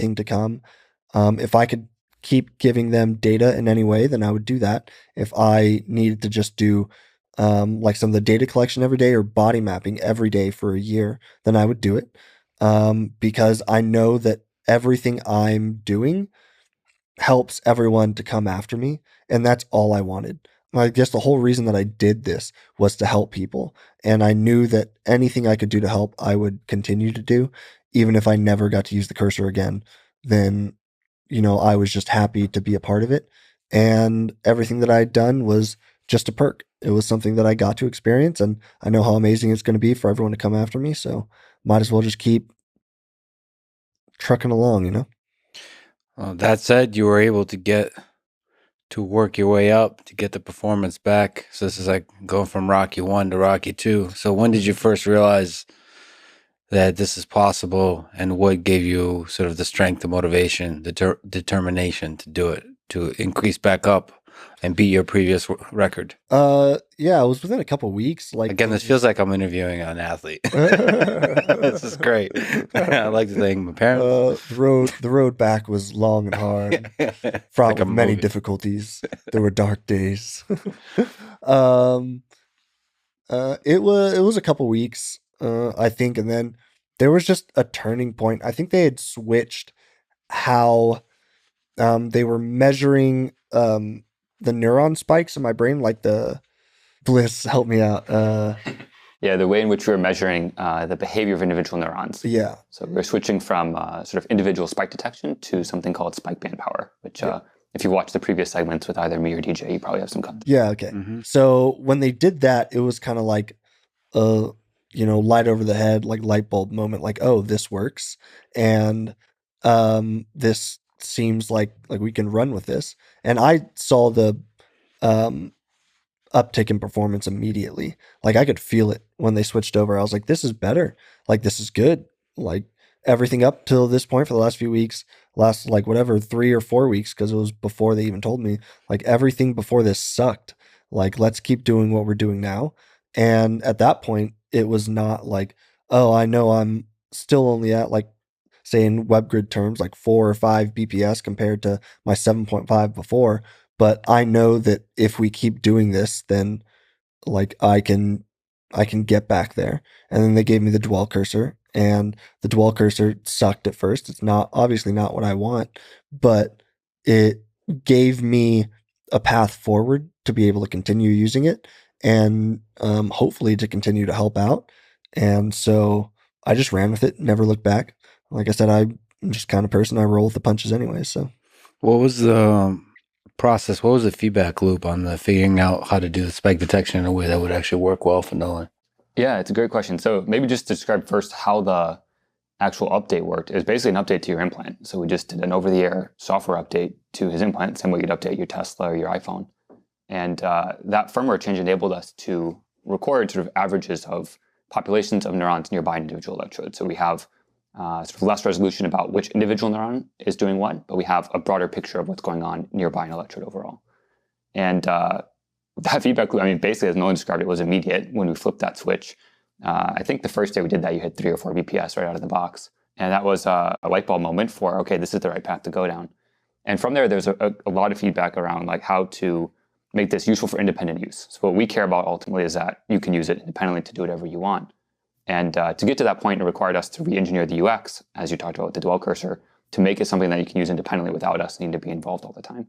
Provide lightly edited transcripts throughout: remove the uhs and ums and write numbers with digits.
thing to come. If I could keep giving them data in any way, then I would do that. If I needed to just do like some of the data collection every day or body mapping every day for a year, then I would do it. Because I know that everything I'm doing helps everyone to come after me. And that's all I wanted. I guess the whole reason that I did this was to help people. And I knew that anything I could do to help, I would continue to do. Even if I never got to use the cursor again, then, I was just happy to be a part of it. And everything that I had done was just a perk. It was something that I got to experience. And I know how amazing it's going to be for everyone to come after me. So might as well just keep trucking along. That said, you were able to get to work your way up to get the performance back. So this is like going from Rocky 1 to Rocky 2. So when did you first realize that this is possible, and what gave you sort of the strength, the motivation, the determination to do it, to increase back up and beat your previous record? Yeah, it was within a couple weeks. Like, again, this feels like I'm interviewing an athlete. This is great. I like to thank my parents. The road back was long and hard, fraught with many difficulties. There were dark days. It was a couple weeks, I think, and then there was just a turning point. I think they had switched how they were measuring the neuron spikes in my brain, like the Bliss, help me out. Yeah, the way in which we were measuring the behavior of individual neurons. Yeah. So we're switching from sort of individual spike detection to something called spike band power, which if you watch the previous segments with either me or DJ, you probably have some context. Yeah, okay. Mm-hmm. So when they did that, it was kind of like light over the head, like light bulb moment, like, oh, this works. And this seems like we can run with this. And I saw the uptick in performance immediately. Like, I could feel it when they switched over. I was like, this is better. Like, this is good. Like, everything up till this point for the last few weeks, last 3 or 4 weeks, because it was before they even told me, like, everything before this sucked. Like, let's keep doing what we're doing now. And at that point, it was not like, oh, I know I'm still only at, like, say in WebGrid terms, like 4 or 5 BPS compared to my 7.5 before. But I know that if we keep doing this, then like I can get back there. And then they gave me the dwell cursor, and the dwell cursor sucked at first. It's obviously not what I want, but it gave me a path forward to be able to continue using it, and hopefully to continue to help out. And so I just ran with it, never looked back. Like I said, I'm just kind of person, I roll with the punches anyway. So what was the process? What was the feedback loop on the figuring out how to do the spike detection in a way that would actually work well for Nolan? Yeah, it's a great question. So maybe just describe first how the actual update worked. It was basically an update to your implant. So we just did an over-the-air software update to his implant, same way you'd update your Tesla or your iPhone. And that firmware change enabled us to record sort of averages of populations of neurons nearby an individual electrode. So we have sort of less resolution about which individual neuron is doing what, but we have a broader picture of what's going on nearby an electrode overall. And that feedback loop, I mean, basically, as Nolan described it, was immediate when we flipped that switch. I think the first day we did that, you hit 3 or 4 BPS right out of the box. And that was a light bulb moment for, okay, this is the right path to go down. And from there, there's a lot of feedback around like how to make this useful for independent use. So what we care about ultimately is that you can use it independently to do whatever you want. And to get to that point, it required us to re-engineer the UX, as you talked about with the dwell cursor, to make it something that you can use independently without us needing to be involved all the time.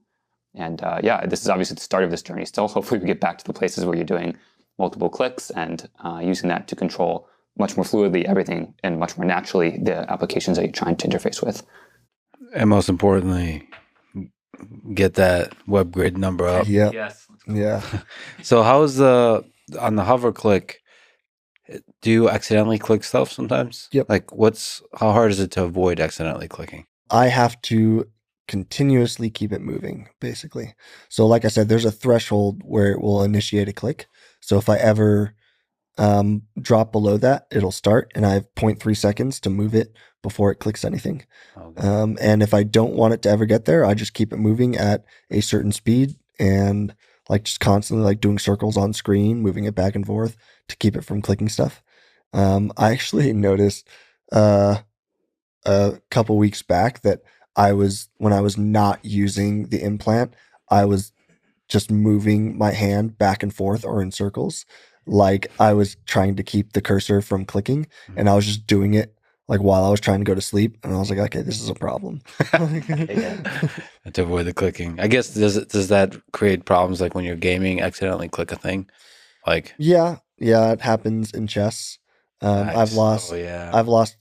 And this is obviously the start of this journey still. Hopefully we get back to the places where you're doing multiple clicks and using that to control much more fluidly everything and much more naturally the applications that you're trying to interface with. And most importantly, get that WebGrid number up. Yeah. Yes. Yeah. So how's on the hover click, do you accidentally click stuff sometimes? Yep. Like how hard is it to avoid accidentally clicking? I have to continuously keep it moving, basically. So like I said, there's a threshold where it will initiate a click. So if I ever drop below that, it'll start, and I have 0.3 seconds to move it before it clicks anything. Okay. And if I don't want it to ever get there, I just keep it moving at a certain speed and like just constantly like doing circles on screen, moving it back and forth to keep it from clicking stuff. I actually noticed a couple weeks back that when I was not using the implant, I was just moving my hand back and forth or in circles. Like I was trying to keep the cursor from clicking, and I was just doing it like while I was trying to go to sleep. And I was like, okay, this is a problem. To avoid the clicking. I guess does that create problems like when you're gaming, accidentally click a thing? Like Yeah, it happens in chess. nice. Oh yeah. I've lost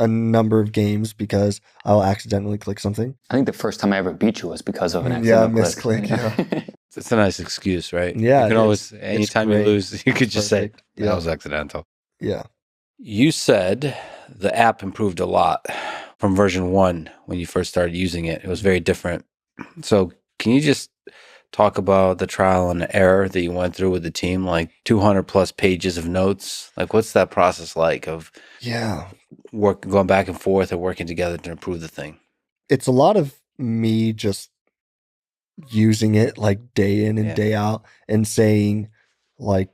a number of games because I'll accidentally click something. I think the first time I ever beat you was because of an Yeah, accidental click. misclick. Yeah. It's a nice excuse, right? Yeah, You can it always, is. anytime you great. lose, you could just say, Perfect. that Yeah. was accidental. Yeah. You said the app improved a lot from version 1 when you first started using it. It was very different. So can you just talk about the trial and error that you went through with the team, like 200 plus pages of notes? Like what's that process like of going back and forth and working together to improve the thing? It's a lot of me just using it like day in and day out and saying like,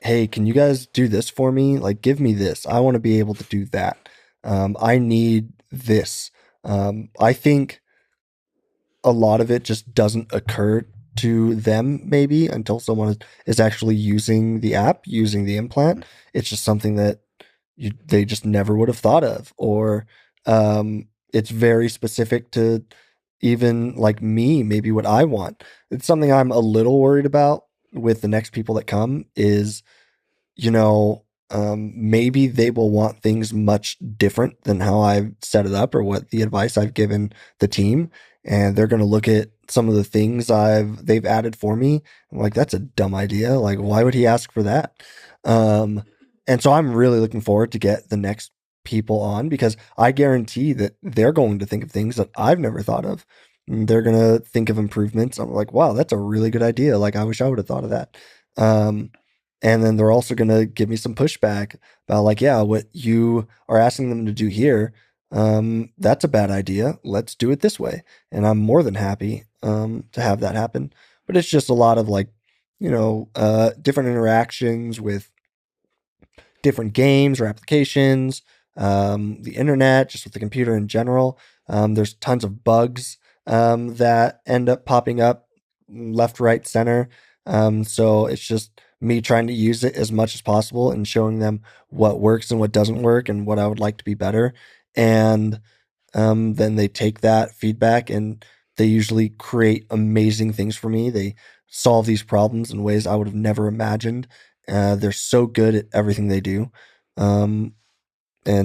hey, can you guys do this for me? Like, give me this. I want to be able to do that. I need this. I think a lot of it just doesn't occur to them maybe until someone is actually using the app, using the implant. It's just something that they just never would have thought of, or it's very specific to even like me, maybe what I want. It's something I'm a little worried about with the next people that come is, maybe they will want things much different than how I've set it up or what the advice I've given the team. And they're going to look at some of the things they've added for me. I'm like, that's a dumb idea. Like, why would he ask for that? And so I'm really looking forward to get the next people on because I guarantee that they're going to think of things that I've never thought of. And they're going to think of improvements. I'm like, wow, that's a really good idea. Like, I wish I would have thought of that. And then they're also going to give me some pushback about like, yeah, what you are asking them to do here, that's a bad idea. Let's do it this way. And I'm more than happy to have that happen. But it's just a lot of like, different interactions with different games or applications, the internet, just with the computer in general. There's tons of bugs that end up popping up left, right, center. So it's just me trying to use it as much as possible and showing them what works and what doesn't work and what I would like to be better. And then they take that feedback and they usually create amazing things for me. They solve these problems in ways I would have never imagined. They're so good at everything they do. And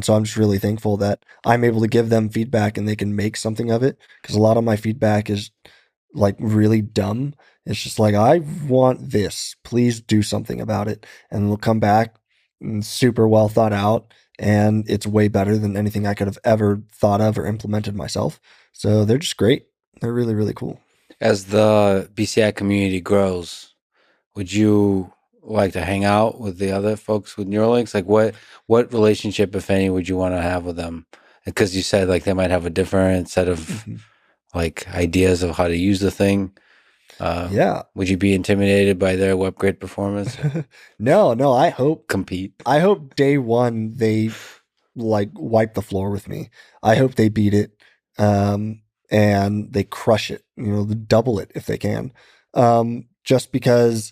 so I'm just really thankful that I'm able to give them feedback and they can make something of it. Because a lot of my feedback is like really dumb. It's just like, I want this. Please do something about it. And they'll come back and super well thought out. And it's way better than anything I could have ever thought of or implemented myself. So they're just great. They're really, really cool. As the BCI community grows, would you like to hang out with the other folks with Neuralinks? Like what relationship, if any, would you want to have with them? Because you said like they might have a different set of like ideas of how to use the thing. Yeah. Would you be intimidated by their web grade performance? No. I hope day one they like wipe the floor with me. I hope they beat it, and they crush it. Double it if they can. Just because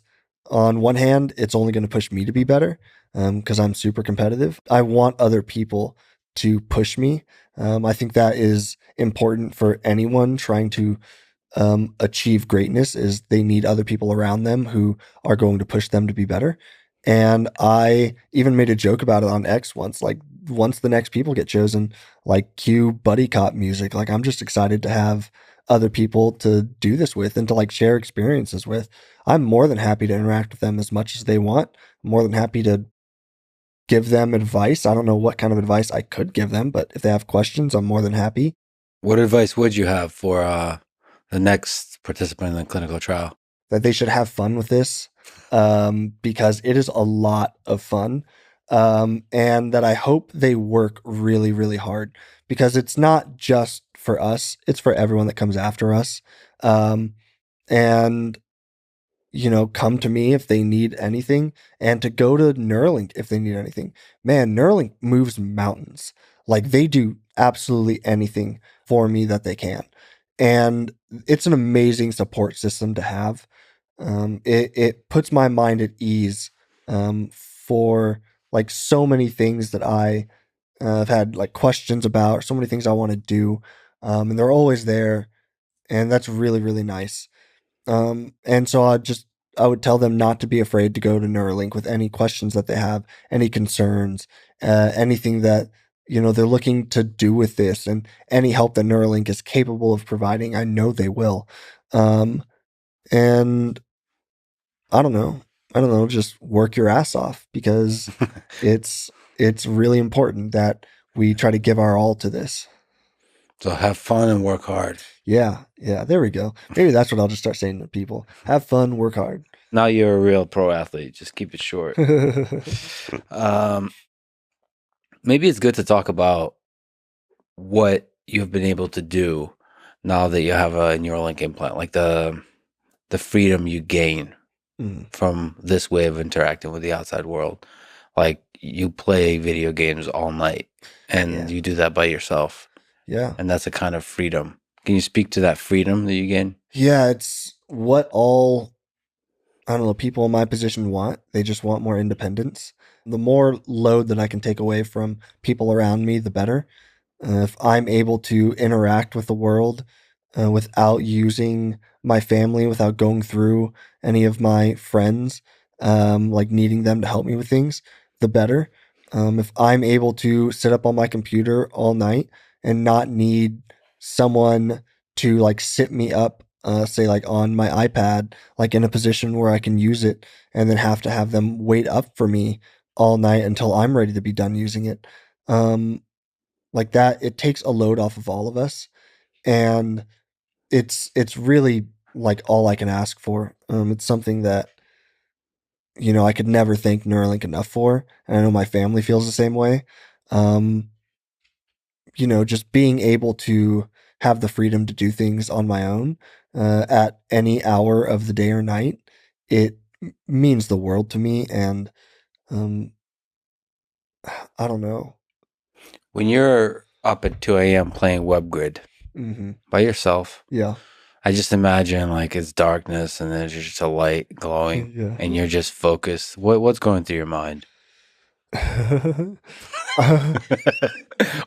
on one hand, it's only going to push me to be better. Because I'm super competitive. I want other people to push me. I think that is important for anyone trying to achieve greatness is they need other people around them who are going to push them to be better. And I even made a joke about it on X once, like once the next people get chosen, like cue buddy cop music. Like I'm just excited to have other people to do this with and to like share experiences with. I'm more than happy to interact with them as much as they want. I'm more than happy to give them advice. I don't know what kind of advice I could give them, but if they have questions, I'm more than happy. What advice would you have for the next participant in the clinical trial? That they should have fun with this, because it is a lot of fun, and that I hope they work really, really hard because it's not just for us, it's for everyone that comes after us. And come to me if they need anything and to go to Neuralink if they need anything. Man, Neuralink moves mountains. Like they do absolutely anything for me that they can. And it's an amazing support system to have. It puts my mind at ease for like so many things that I've had like questions about, so many things I want to do, and they're always there, and that's really, really nice. And so I would tell them not to be afraid to go to Neuralink with any questions that they have, any concerns, anything that they're looking to do with this, and any help that Neuralink is capable of providing. I know they will. And I don't know, just work your ass off, because it's really important that we try to give our all to this. So have fun and work hard. Yeah, there we go. Maybe that's what I'll just start saying to people. Have fun, work hard. Now you're a real pro athlete. Just keep it short. Maybe it's good to talk about what you've been able to do now that you have a Neuralink implant, like the freedom you gain from this way of interacting with the outside world. Like, you play video games all night, and you do that by yourself. Yeah. And that's a kind of freedom. Can you speak to that freedom that you gain? Yeah, it's what all, I don't know, people in my position want. They just want more independence. The more load that I can take away from people around me, the better. If I'm able to interact with the world without using my family, without going through any of my friends, like needing them to help me with things, the better. If I'm able to sit up on my computer all night and not need someone to like sit me up, say like on my iPad, like in a position where I can use it, and then have to have them wait up for me all night until I'm ready to be done using it. Like that, it takes a load off of all of us, and it's really like all I can ask for. It's something that I could never thank Neuralink enough for, and I know my family feels the same way. Just being able to have the freedom to do things on my own at any hour of the day or night, it means the world to me. And I don't know. When you're up at 2 a.m. playing WebGrid by yourself, I just imagine like it's darkness and there's just a light glowing and you're just focused. What's going through your mind?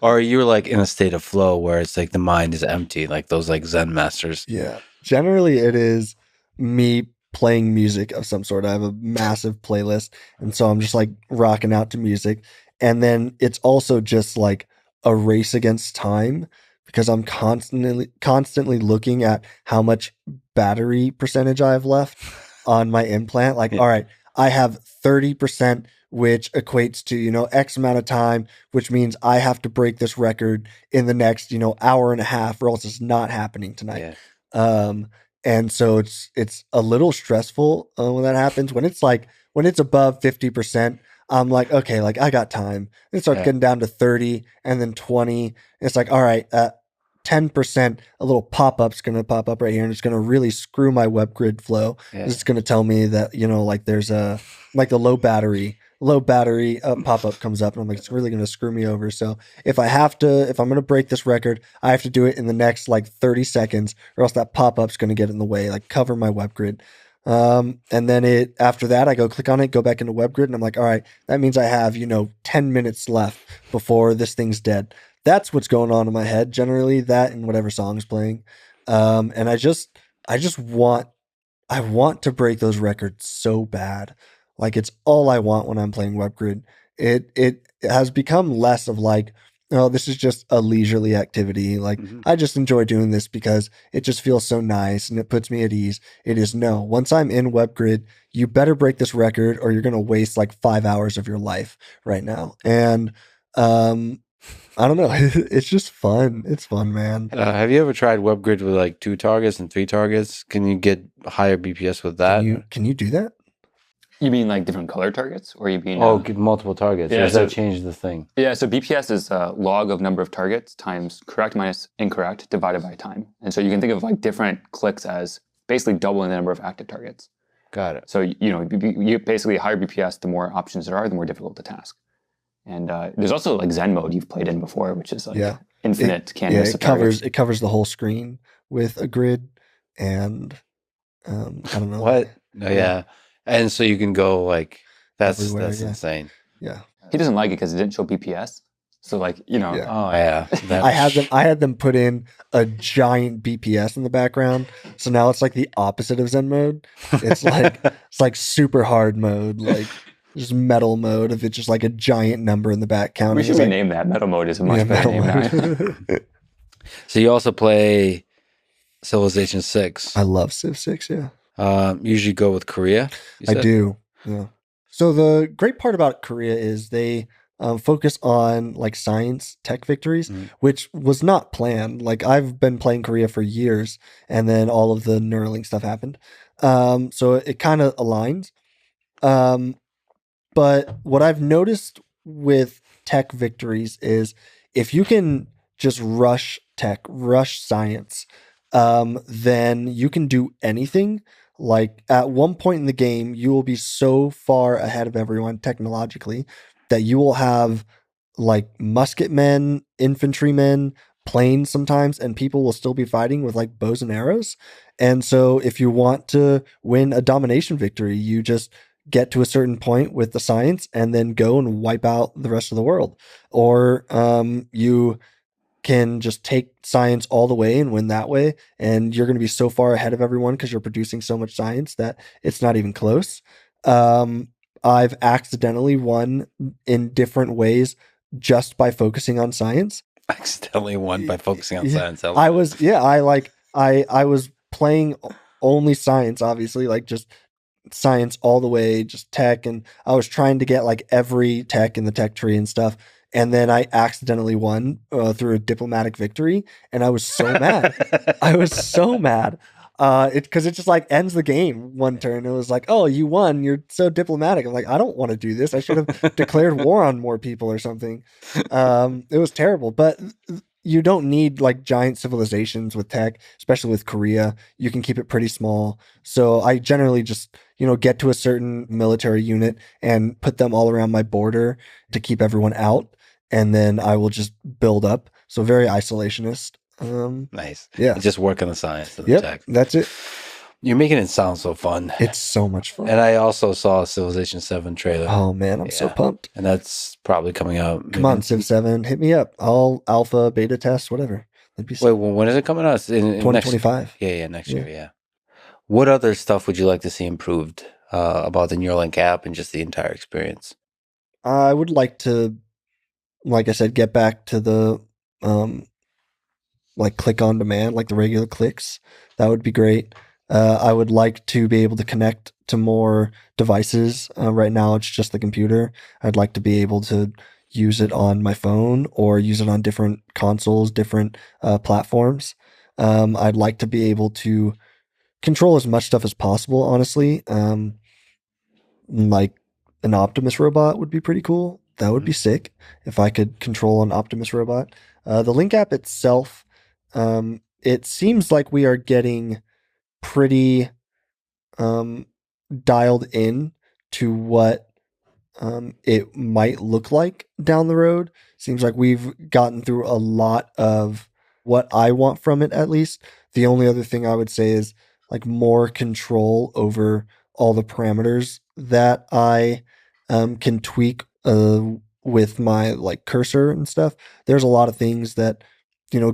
Or you're like in a state of flow where it's like the mind is empty, like those like Zen masters. Yeah. Generally, it is me playing music of some sort. I have a massive playlist, and so I'm just like rocking out to music. And then it's also just like a race against time, because I'm constantly looking at how much battery percentage I have left on my implant. Like, all right, I have 30%, which equates to, X amount of time, which means I have to break this record in the next, hour and a half, or else it's not happening tonight. And so it's a little stressful when that happens. When it's above 50%, I'm like, okay, like I got time. It starts getting down to 30 and then 20. It's like, all right, 10%, a little pop-up's going to pop up right here, and it's going to really screw my WebGrid flow. It's going to tell me that, like there's like the low battery pop-up comes up, and I'm like, it's really going to screw me over. So if I'm going to break this record, I have to do it in the next like 30 seconds, or else that pop-up's going to get in the way, like cover my WebGrid. And then after that, I go click on it, go back into WebGrid, and I'm like, all right, that means I have, 10 minutes left before this thing's dead. That's what's going on in my head, generally, that and whatever song's playing. And I want to break those records so bad. Like, it's all I want when I'm playing WebGrid. It has become less of like, oh, this is just a leisurely activity. Like, I just enjoy doing this because it just feels so nice and it puts me at ease. It is no. Once I'm in WebGrid, you better break this record or you're going to waste like 5 hours of your life right now. And I don't know. It's just fun. It's fun, man. Have you ever tried WebGrid with like 2 targets and 3 targets? Can you get higher BPS with that? Can you do that? You mean like different color targets, or you mean get multiple targets? Yeah, or does that change the thing? Yeah, so BPS is a log of number of targets times correct minus incorrect divided by time, and so you can think of like different clicks as basically doubling the number of active targets. Got it. So you basically higher BPS, the more options there are, the more difficult the task. And there's also like Zen mode you've played in before, which is like infinite canvas. It covers the whole screen with a grid, and I don't know what. No, yeah, and so you can go like that's Everywhere, yeah. insane. Yeah, He doesn't like it because it didn't show BPS. So like, you know, Yeah. Oh yeah, I had them put in a giant BPS in the background, so now it's like the opposite of Zen mode. It's like super hard mode, like just metal mode. If it's just like a giant number in the back counting. we should It's like, rename that. Metal mode is a much better name now. So you also play Civilization 6. I love Civ 6, yeah. Usually go with Korea. You I said? do. Yeah. So the great part about Korea is they focus on like science tech victories, which was not planned. Like I've been playing Korea for years, and then all of the Neuralink stuff happened. So it kind of aligns. But what I've noticed with tech victories is if you can just rush tech, rush science, then you can do anything. Like at one point in the game, you will be so far ahead of everyone technologically that you will have like musketmen, infantrymen, planes sometimes, and people will still be fighting with like bows and arrows. And so if you want to win a domination victory, you just get to a certain point with the science and then go and wipe out the rest of the world. Or you can just take science all the way and win that way. And you're going to be so far ahead of everyone because you're producing so much science that it's not even close. I've accidentally won in different ways just by focusing on science. Accidentally won by focusing on science. I was playing only science, obviously, like just science all the way, just tech. And I was trying to get like every tech in the tech tree and stuff. And then I accidentally won through a diplomatic victory. And I was so mad. I was so mad. Because it just like ends the game one turn. It was like, oh, you won. You're so diplomatic. I'm like, I don't want to do this. I should have declared war on more people or something. It was terrible. But you don't need like giant civilizations with tech, especially with Korea. You can keep it pretty small. So I generally just, get to a certain military unit and put them all around my border to keep everyone out. And then I will just build up. So very isolationist. Nice. Yeah. Just work on the science of the tech. That's it. You're making it sound so fun. It's so much fun. And I also saw a Civilization 7 trailer. Oh man, I'm so pumped. And that's probably coming out. Come on, Civ 7, hit me up. All alpha, beta tests, whatever. That'd be Wait, well, when is it coming out? In 2025. Next year, yeah. What other stuff would you like to see improved about the Neuralink app and just the entire experience? I would like to, like I said, get back to the like click on demand, like the regular clicks. That would be great. I would like to be able to connect to more devices. Right now, it's just the computer. I'd like to be able to use it on my phone or use it on different consoles, different platforms. I'd like to be able to control as much stuff as possible, honestly. Like an Optimus robot would be pretty cool. That would be sick if I could control an Optimus robot. The Link app itself, it seems like we are getting pretty dialed in to what it might look like down the road. Seems like we've gotten through a lot of what I want from it, at least. The only other thing I would say is like more control over all the parameters that I can tweak with my like cursor and stuff. There's a lot of things that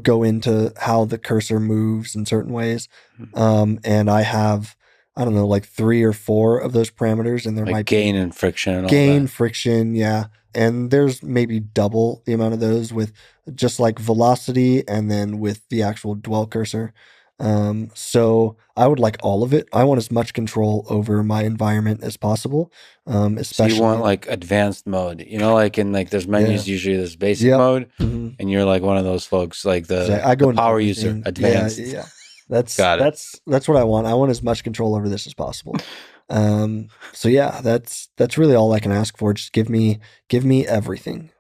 go into how the cursor moves in certain ways. And I have, I don't know, like 3 or 4 of those parameters, and there like might gain be and friction and all gain, that. friction, yeah. And there's maybe double the amount of those with just like velocity and then with the actual dwell cursor. So I would like all of it. I want as much control over my environment as possible. Especially So you want like advanced mode, like in like there's menus, usually there's basic mode, and you're like one of those folks, like I go the into power user, everything. advanced. Yeah. That's Got it. that's what I want. I want as much control over this as possible. So yeah, that's really all I can ask for. Just give me everything.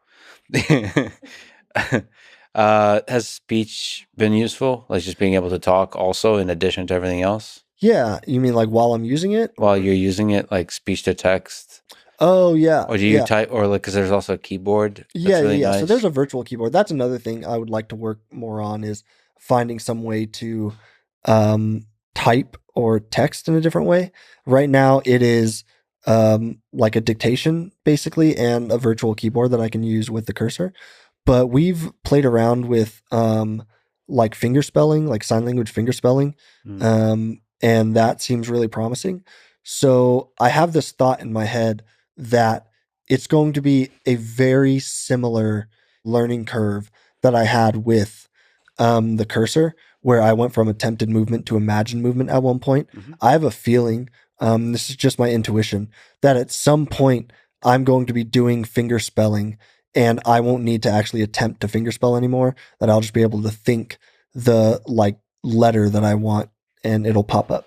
Has speech been useful? Like just being able to talk also in addition to everything else? Yeah, you mean like while I'm using it? While you're using it, like speech to text? Oh yeah. Or do you type, or like, because there's also a keyboard. Yeah, really yeah. nice. So there's a virtual keyboard. That's another thing I would like to work more on is finding some way to type or text in a different way. Right now it is like a dictation basically and a virtual keyboard that I can use with the cursor. But we've played around with like finger spelling, like sign language finger spelling. And that seems really promising. So I have this thought in my head that it's going to be a very similar learning curve that I had with the cursor, where I went from attempted movement to imagined movement at one point. I have a feeling, this is just my intuition, that at some point I'm going to be doing finger spelling and I won't need to actually attempt to finger spell anymore, that I'll just be able to think the like letter that I want and it'll pop up.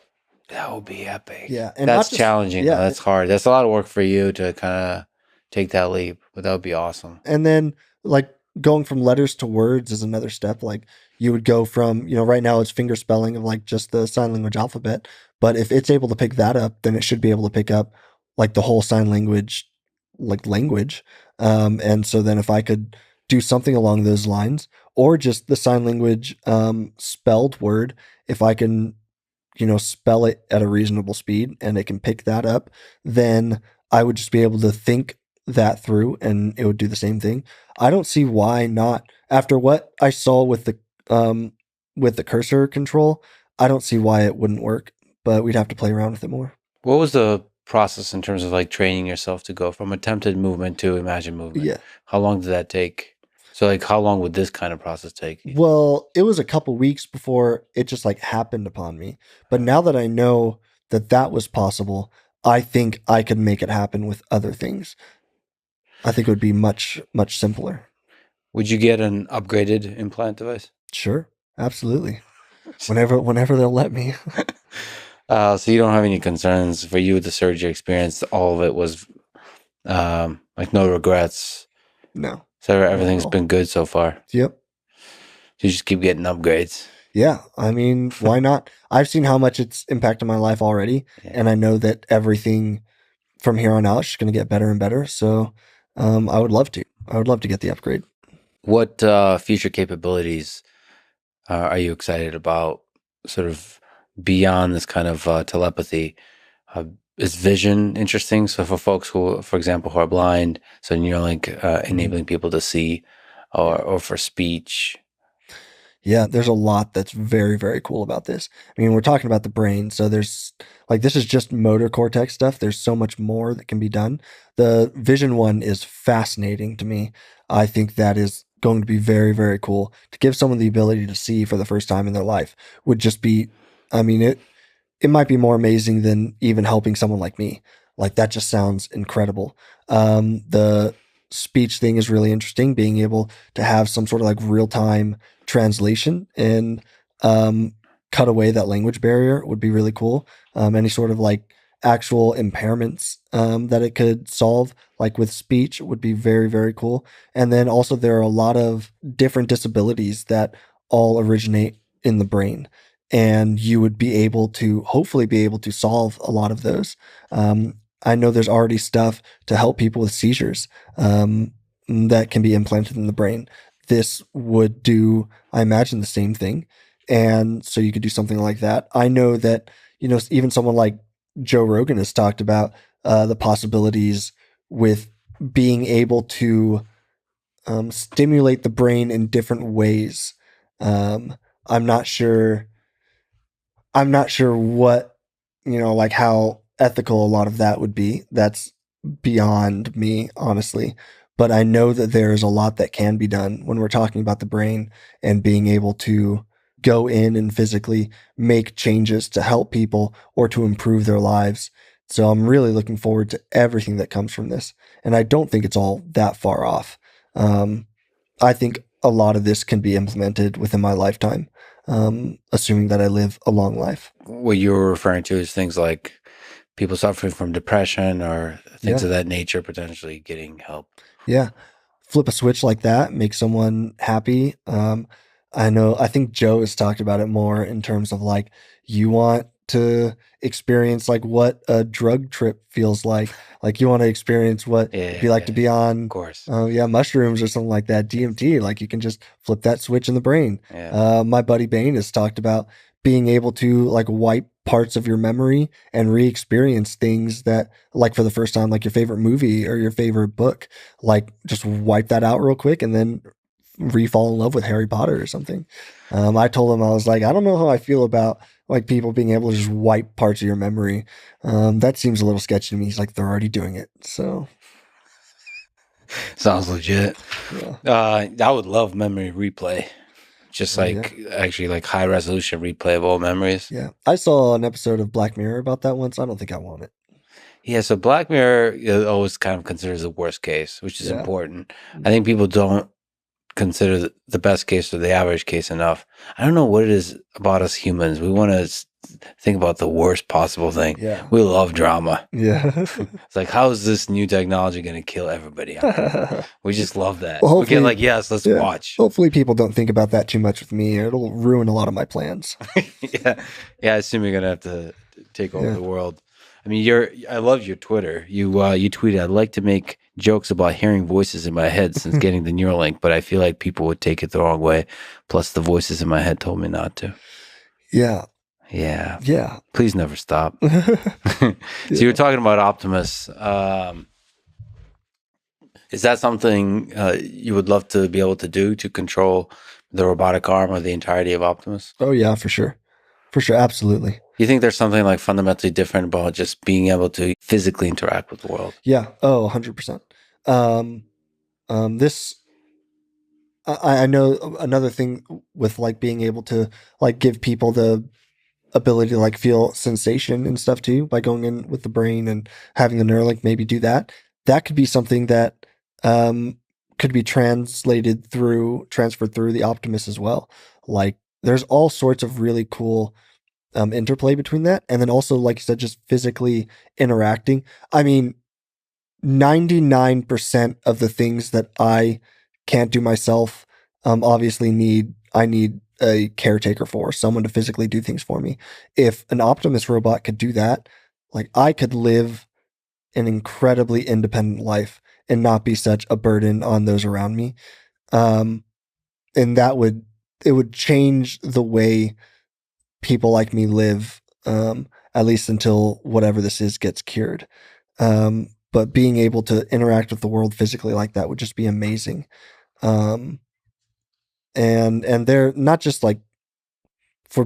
That would be epic. Yeah. And that's challenging. Yeah, that's hard. That's a lot of work for you to kind of take that leap, but that would be awesome. And then like going from letters to words is another step. Like you would go from, right now it's finger spelling of like just the sign language alphabet. But if it's able to pick that up, then it should be able to pick up like the whole sign language, like language. And so then if I could do something along those lines, or just the sign language spelled word, if I can, spell it at a reasonable speed and it can pick that up, then I would just be able to think that through and it would do the same thing. I don't see why not. After what I saw with the cursor control, I don't see why it wouldn't work, but we'd have to play around with it more. What was the process in terms of like training yourself to go from attempted movement to imagined movement? Yeah. How long did that take? So like how long would this kind of process take? Well, it was a couple weeks before it just like happened upon me. But now that I know that that was possible, I think I could make it happen with other things. I think it would be much, much simpler. Would you get an upgraded implant device? Sure. Absolutely. Whenever they'll let me. So you don't have any concerns for you with the surgery experience? All of it was like no regrets? No. So everything's been good so far? Yep. You just keep getting upgrades? Yeah. I mean, why not? I've seen how much it's impacted my life already. Yeah. And I know that everything from here on out is just going to get better and better. So I would love to. I would love to get the upgrade. What future capabilities are you excited about, sort of beyond this kind of telepathy? Is vision interesting? So for folks who, for example, who are blind, so Neuralink enabling people to see, or for speech? Yeah, there's a lot that's very, very cool about this. I mean, we're talking about the brain, so there's like, this is just motor cortex stuff. There's so much more that can be done. The vision one is fascinating to me. I think that is going to be very, very cool. To give someone the ability to see for the first time in their life would just be, I mean, it might be more amazing than even helping someone like me. Like that just sounds incredible. The speech thing is really interesting. Being able to have some sort of like real-time translation and cut away that language barrier would be really cool. Any sort of like actual impairments that it could solve, like with speech, would be very, very cool. And then also there are a lot of different disabilities that all originate in the brain. And you would be able to hopefully be able to solve a lot of those. I know there's already stuff to help people with seizures that can be implanted in the brain. This would do, I imagine, the same thing. And so you could do something like that. I know that, even someone like Joe Rogan has talked about the possibilities with being able to stimulate the brain in different ways. I'm not sure what, like how ethical a lot of that would be. That's beyond me, honestly. But I know that there is a lot that can be done when we're talking about the brain and being able to go in and physically make changes to help people or to improve their lives. So I'm really looking forward to everything that comes from this. And I don't think it's all that far off. I think a lot of this can be implemented within my lifetime, assuming that I live a long life. What you were referring to is things like people suffering from depression or things of that nature potentially getting help. Yeah. Flip a switch like that, make someone happy. I think Joe has talked about it more in terms of like, you want to experience like what a drug trip feels like. Like you want to experience what it'd be like to be on, of course. Mushrooms or something like that, DMT. Like you can just flip that switch in the brain. Yeah. My buddy Bane has talked about being able to like wipe parts of your memory and re-experience things that, like for the first time, like your favorite movie or your favorite book, like just wipe that out real quick and then re-fall in love with Harry Potter or something. I told him, I was like, I don't know how I feel about like people being able to just wipe parts of your memory. That seems a little sketchy to me. He's like, they're already doing it. So sounds legit. yeah. I would love memory replay. Just actually like high resolution replay of old memories. Yeah. I saw an episode of Black Mirror about that once. I don't think I want it. Yeah, so Black Mirror always kind of considers the worst case, which is important. I think people don't consider the best case or the average case enough. I don't know what it is about us humans. We want to think about the worst possible thing. Yeah. We love drama. Yeah. It's like, how is this new technology going to kill everybody out there? We just love that. Well, we get like, yes, let's watch. Hopefully people don't think about that too much with me. It'll ruin a lot of my plans. Yeah, I assume you're going to have to take over the world. I mean, I love your Twitter. You tweeted, I'd like to make jokes about hearing voices in my head since getting the Neuralink, but I feel like people would take it the wrong way. Plus, the voices in my head told me not to. Yeah. Yeah. Yeah. Please never stop. So you were talking about Optimus. Is that something you would love to be able to do to control the robotic arm or the entirety of Optimus? Oh, yeah, for sure. For sure. Absolutely. You think there's something like fundamentally different about just being able to physically interact with the world? Yeah. Oh, 100%. I know another thing with like being able to like give people the ability to like feel sensation and stuff too by going in with the brain and having the Neuralink maybe do that. That could be something that could be transferred through the Optimus as well. Like there's all sorts of really cool interplay between that. And then also, like you said, just physically interacting. I mean, 99% of the things that I can't do myself, obviously I need a caretaker for, someone to physically do things for me. If an Optimus robot could do that, like I could live an incredibly independent life and not be such a burden on those around me. And it would change the way people like me live, at least until whatever this is gets cured. But being able to interact with the world physically like that would just be amazing. And they're not just like for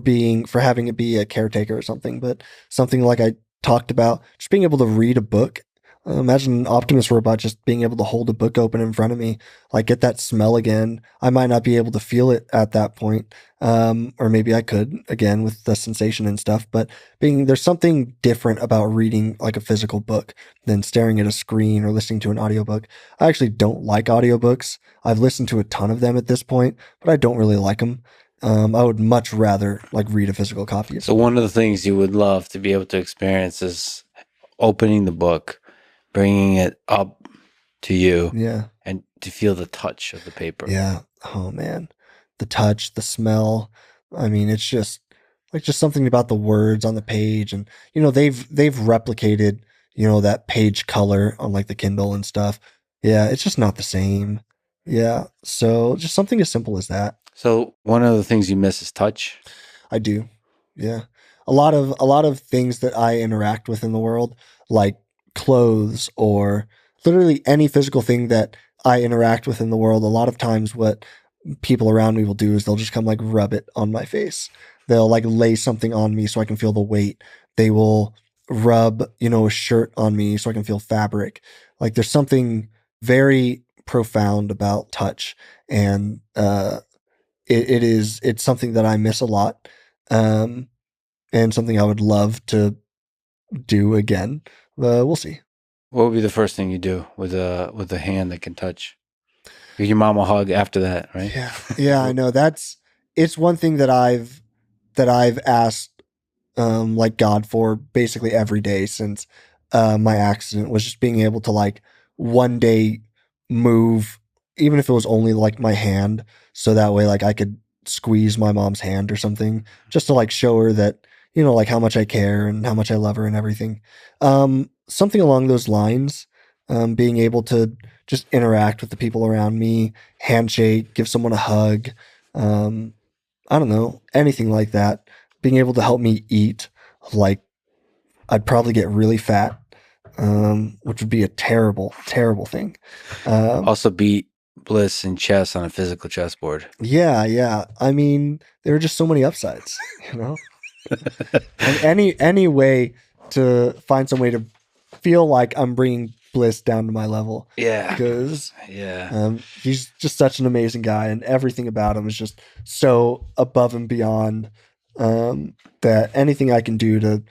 having it be a caretaker or something, but something like I talked about, just being able to read a book. Imagine an Optimus robot just being able to hold a book open in front of me, like get that smell again. I might not be able to feel it at that point. Or maybe I could again with the sensation and stuff, but there's something different about reading like a physical book than staring at a screen or listening to an audiobook. I actually don't like audiobooks. I've listened to a ton of them at this point, but I don't really like them. I would much rather like read a physical copy. So one of the things you would love to be able to experience is opening the book, bringing it up to you, and to feel the touch of the paper. Yeah. Oh man, the touch, the smell. I mean, it's just something about the words on the page, and they've replicated that page color on like the Kindle and stuff. Yeah, it's just not the same. Yeah, so just something as simple as that. So one of the things you miss is touch. I do. Yeah, a lot of things that I interact with in the world, like clothes or literally any physical thing that I interact with in the world. A lot of times what people around me will do is they'll just come like rub it on my face. They'll like lay something on me so I can feel the weight. They will rub, a shirt on me so I can feel fabric. Like there's something very profound about touch, and it's something that I miss a lot, and something I would love to do again. We'll see. What would be the first thing you do with a hand that can touch? Give your mom a hug after that, right? Yeah, I know. It's one thing that I've asked like God for basically every day since my accident, was just being able to like one day move, even if it was only like my hand, so that way like I could squeeze my mom's hand or something, just to like show her that like how much I care and how much I love her and everything. Something along those lines, being able to just interact with the people around me, handshake, give someone a hug. I don't know, anything like that. Being able to help me eat, like I'd probably get really fat, which would be a terrible, terrible thing. Also beat Bliss in chess on a physical chessboard. Yeah. I mean, there are just so many upsides, and any way to find some way to feel like I'm bringing Bliss down to my level. Yeah. Because Yeah. he's just such an amazing guy, and everything about him is just so above and beyond, that anything I can do to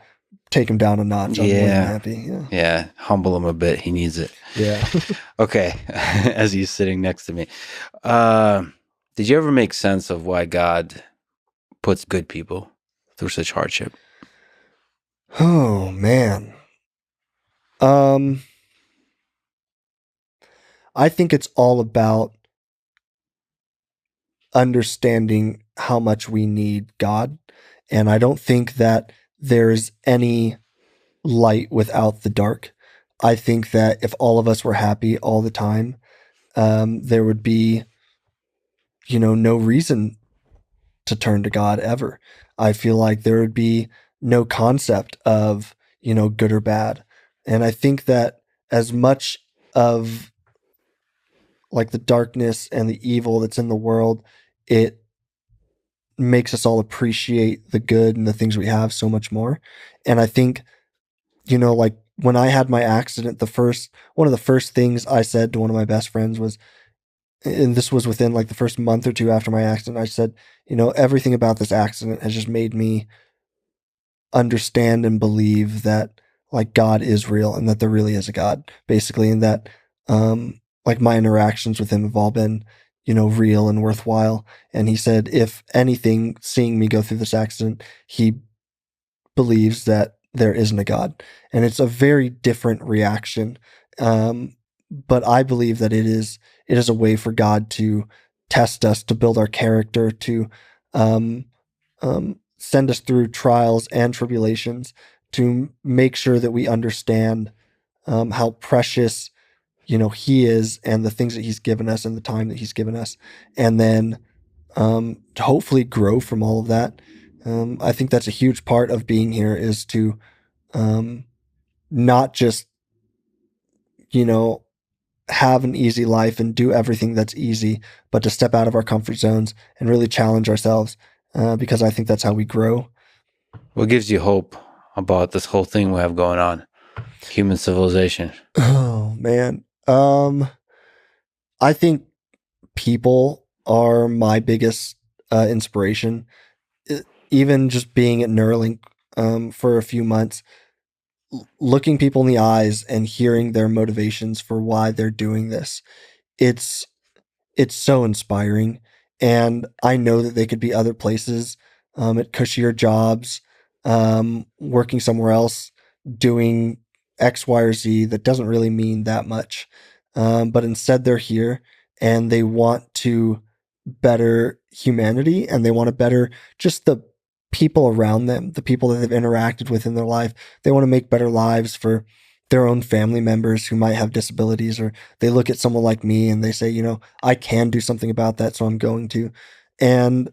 take him down a notch, I'm more than happy. Yeah. Humble him a bit. He needs it. Yeah. Okay. As he's sitting next to me. Did you ever make sense of why God puts good people through such hardship? Oh man. I think it's all about understanding how much we need God. And I don't think that there's any light without the dark. I think that if all of us were happy all the time, there would be, no reason to turn to God ever. I feel like there would be no concept of, good or bad. And I think that as much of like the darkness and the evil that's in the world, it makes us all appreciate the good and the things we have so much more. And I think, like when I had my accident, one of the first things I said to one of my best friends was, and this was within like the first month or two after my accident, I said, everything about this accident has just made me understand and believe that like God is real and that there really is a God, basically, and that like my interactions with him have all been, real and worthwhile. And he said, if anything, seeing me go through this accident, he believes that there isn't a God. And it's a very different reaction. But I believe that it is a way for God to test us, to build our character, to send us through trials and tribulations, to make sure that we understand how precious, he is, and the things that he's given us and the time that he's given us. And then to hopefully grow from all of that. I think that's a huge part of being here, is to not just, have an easy life and do everything that's easy, but to step out of our comfort zones and really challenge ourselves, because I think that's how we grow. What gives you hope about this whole thing we have going on? Human civilization. Oh, man. I think people are my biggest inspiration. Even just being at Neuralink for a few months, looking people in the eyes and hearing their motivations for why they're doing this, it's so inspiring. And I know that they could be other places, at cushier jobs, working somewhere else, doing X, Y, or Z that doesn't really mean that much. But instead they're here and they want to better humanity, and they want to better just the people around them, the people that they've interacted with in their life. They want to make better lives for their own family members who might have disabilities, or they look at someone like me and they say, I can do something about that, so I'm going to. And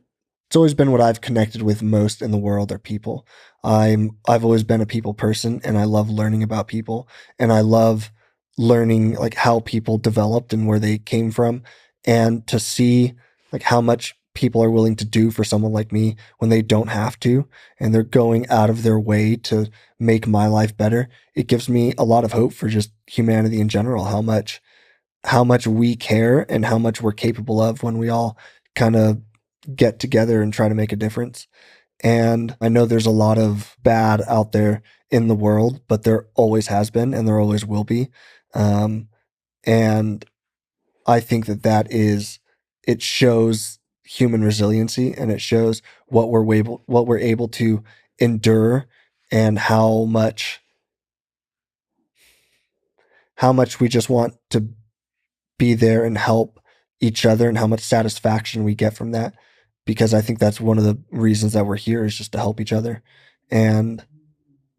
it's always been what I've connected with most in the world are people. I've always been a people person, and I love learning about people, and I love learning like how people developed and where they came from, and to see like how much people are willing to do for someone like me when they don't have to, and they're going out of their way to make my life better. It gives me a lot of hope for just humanity in general, how much we care and how much we're capable of when we all kind of get together and try to make a difference. And I know there's a lot of bad out there in the world, but there always has been and there always will be. And I think it shows human resiliency, and it shows what we're able to endure, and how much we just want to be there and help each other, and how much satisfaction we get from that. Because I think that's one of the reasons that we're here, is just to help each other. And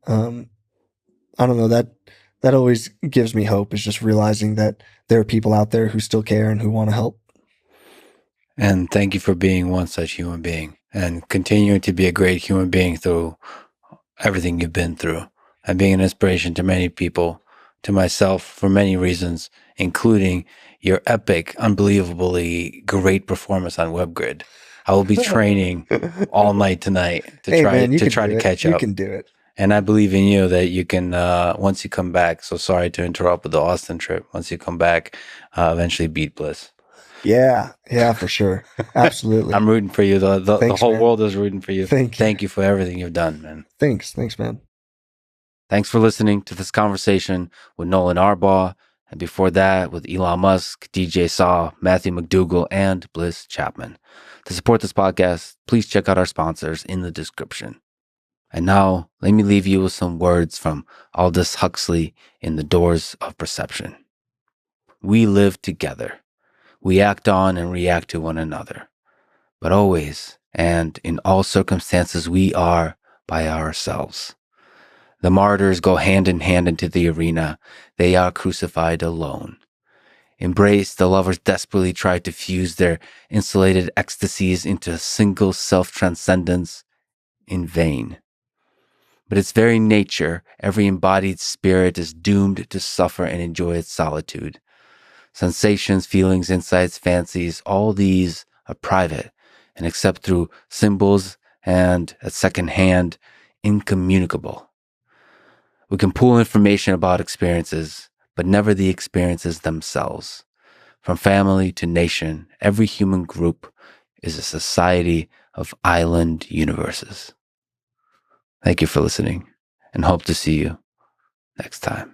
I don't know, that always gives me hope, is just realizing that there are people out there who still care and who want to help. And thank you for being one such human being and continuing to be a great human being through everything you've been through, and being an inspiration to many people, to myself, for many reasons, including your epic, unbelievably great performance on WebGrid. I will be training all night tonight to try to catch up. You can do it. And I believe in you that you can, once you come back, so sorry to interrupt with the Austin trip, once you come back, eventually beat Bliss. Yeah, for sure. Absolutely. I'm rooting for you. The whole world is rooting for you. Thank you for everything you've done, man. Thanks, man. Thanks for listening to this conversation with Nolan Arbaugh, and before that with Elon Musk, DJ Saw, Matthew McDougall, and Bliss Chapman. To support this podcast, please check out our sponsors in the description. And now, let me leave you with some words from Aldous Huxley in The Doors of Perception. We live together. We act on and react to one another. But always, and in all circumstances, we are by ourselves. The martyrs go hand in hand into the arena. They are crucified alone. Embraced, the lovers desperately try to fuse their insulated ecstasies into a single self-transcendence. In vain. But its very nature, every embodied spirit is doomed to suffer and enjoy its solitude. Sensations, feelings, insights, fancies, all these are private and except through symbols and, at second hand, incommunicable. We can pull information about experiences, but never the experiences themselves. From family to nation, every human group is a society of island universes. Thank you for listening, and hope to see you next time.